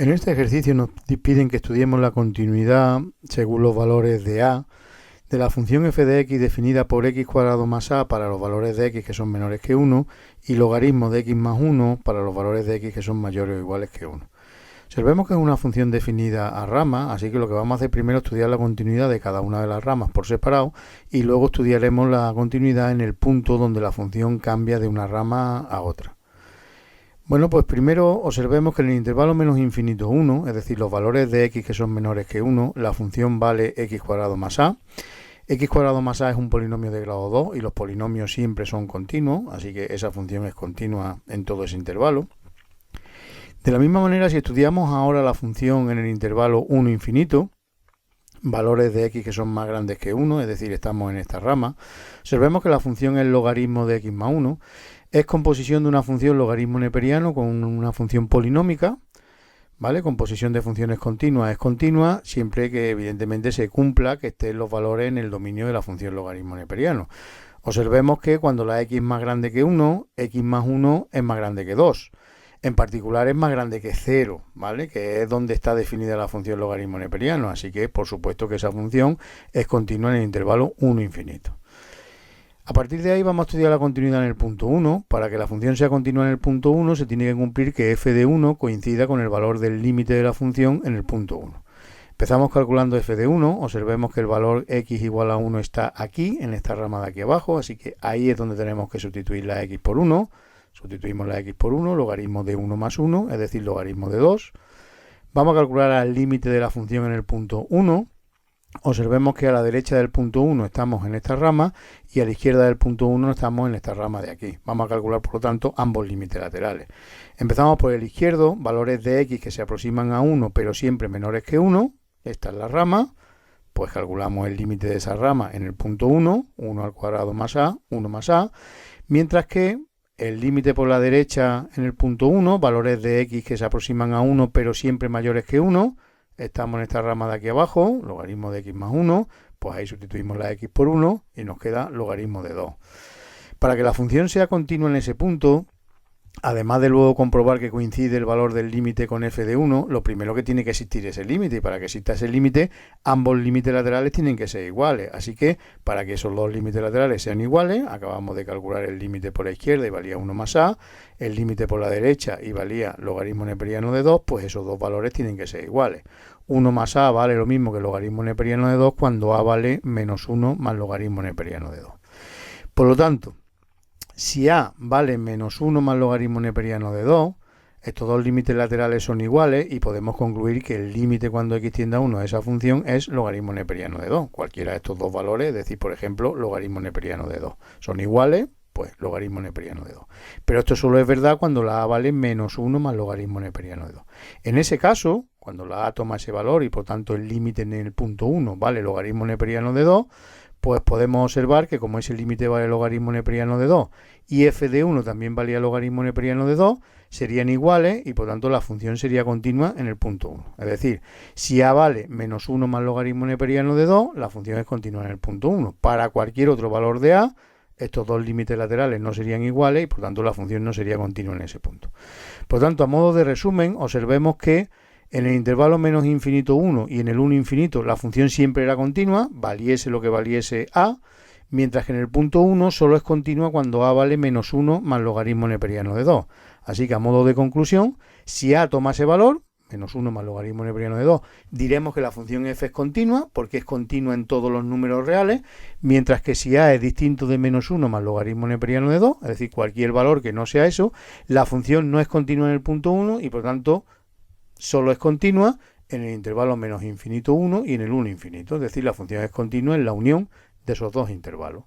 En este ejercicio nos piden que estudiemos la continuidad según los valores de a de la función f de x definida por x cuadrado más a para los valores de x que son menores que 1 y logaritmo de x más 1 para los valores de x que son mayores o iguales que 1. Observemos que es una función definida a ramas, así que lo que vamos a hacer primero es estudiar la continuidad de cada una de las ramas por separado y luego estudiaremos la continuidad en el punto donde la función cambia de una rama a otra. Bueno, pues primero observemos que en el intervalo menos infinito 1, es decir, los valores de x que son menores que 1, la función vale x cuadrado más a. X cuadrado más a es un polinomio de grado 2 y los polinomios siempre son continuos, así que esa función es continua en todo ese intervalo. De la misma manera, si estudiamos ahora la función en el intervalo 1 infinito, valores de x que son más grandes que 1, es decir, estamos en esta rama, observemos que la función es logaritmo de x más 1, es composición de una función logaritmo neperiano con una función polinómica, ¿vale? Composición de funciones continuas es continua siempre que evidentemente se cumpla que estén los valores en el dominio de la función logaritmo neperiano. Observemos que cuando la x es más grande que 1, x más 1 es más grande que 2. En particular es más grande que 0, ¿vale? Que es donde está definida la función logaritmo neperiano. Así que por supuesto que esa función es continua en el intervalo 1 infinito. A partir de ahí vamos a estudiar la continuidad en el punto 1. Para que la función sea continua en el punto 1 se tiene que cumplir que f de 1 coincida con el valor del límite de la función en el punto 1. Empezamos calculando f de 1, observemos que el valor x igual a 1 está aquí, en esta rama de aquí abajo, así que ahí es donde tenemos que sustituir la x por 1. Sustituimos la x por 1, logaritmo de 1 más 1, es decir, logaritmo de 2. Vamos a calcular el límite de la función en el punto 1. Observemos que a la derecha del punto 1 estamos en esta rama y a la izquierda del punto 1 estamos en esta rama de aquí. Vamos a calcular, por lo tanto, ambos límites laterales. Empezamos por el izquierdo, valores de x que se aproximan a 1, pero siempre menores que 1. Esta es la rama. Pues calculamos el límite de esa rama en el punto 1, 1 al cuadrado más a, 1 más a. Mientras que el límite por la derecha en el punto 1, valores de x que se aproximan a 1, pero siempre mayores que 1. Estamos en esta rama de aquí abajo, logaritmo de x más 1, pues ahí sustituimos la x por 1 y nos queda logaritmo de 2. Para que la función sea continua en ese punto, además de luego comprobar que coincide el valor del límite con f de 1, lo primero que tiene que existir es el límite, y para que exista ese límite, ambos límites laterales tienen que ser iguales. Así que, para que esos dos límites laterales sean iguales, acabamos de calcular el límite por la izquierda y valía 1 más a, el límite por la derecha y valía logaritmo neperiano de 2, pues esos dos valores tienen que ser iguales. 1 más a vale lo mismo que logaritmo neperiano de 2 cuando a vale menos 1 más logaritmo neperiano de 2. Por lo tanto, si a vale menos 1 más logaritmo neperiano de 2, estos dos límites laterales son iguales y podemos concluir que el límite cuando x tiende a 1 de esa función es logaritmo neperiano de 2. Cualquiera de estos dos valores, es decir, por ejemplo, logaritmo neperiano de 2. Son iguales, pues logaritmo neperiano de 2. Pero esto solo es verdad cuando la a vale menos 1 más logaritmo neperiano de 2. En ese caso, cuando la a toma ese valor y por tanto el límite en el punto 1 vale logaritmo neperiano de 2, pues podemos observar que como ese límite vale logaritmo neperiano de 2 y f de 1 también valía logaritmo neperiano de 2, serían iguales y por tanto la función sería continua en el punto 1. Es decir, si a vale menos 1 más logaritmo neperiano de 2, la función es continua en el punto 1. Para cualquier otro valor de a, estos dos límites laterales no serían iguales y por tanto la función no sería continua en ese punto. Por tanto, a modo de resumen, observemos que en el intervalo menos infinito 1 y en el 1 infinito la función siempre era continua, valiese lo que valiese a, mientras que en el punto 1 solo es continua cuando a vale menos 1 más logaritmo neperiano de 2. Así que a modo de conclusión, si a toma ese valor, menos 1 más logaritmo neperiano de 2, diremos que la función f es continua porque es continua en todos los números reales, mientras que si a es distinto de menos 1 más logaritmo neperiano de 2, es decir, cualquier valor que no sea eso, la función no es continua en el punto 1 y por tanto solo es continua en el intervalo menos infinito 1 y en el 1 infinito. Es decir, la función es continua en la unión de esos dos intervalos.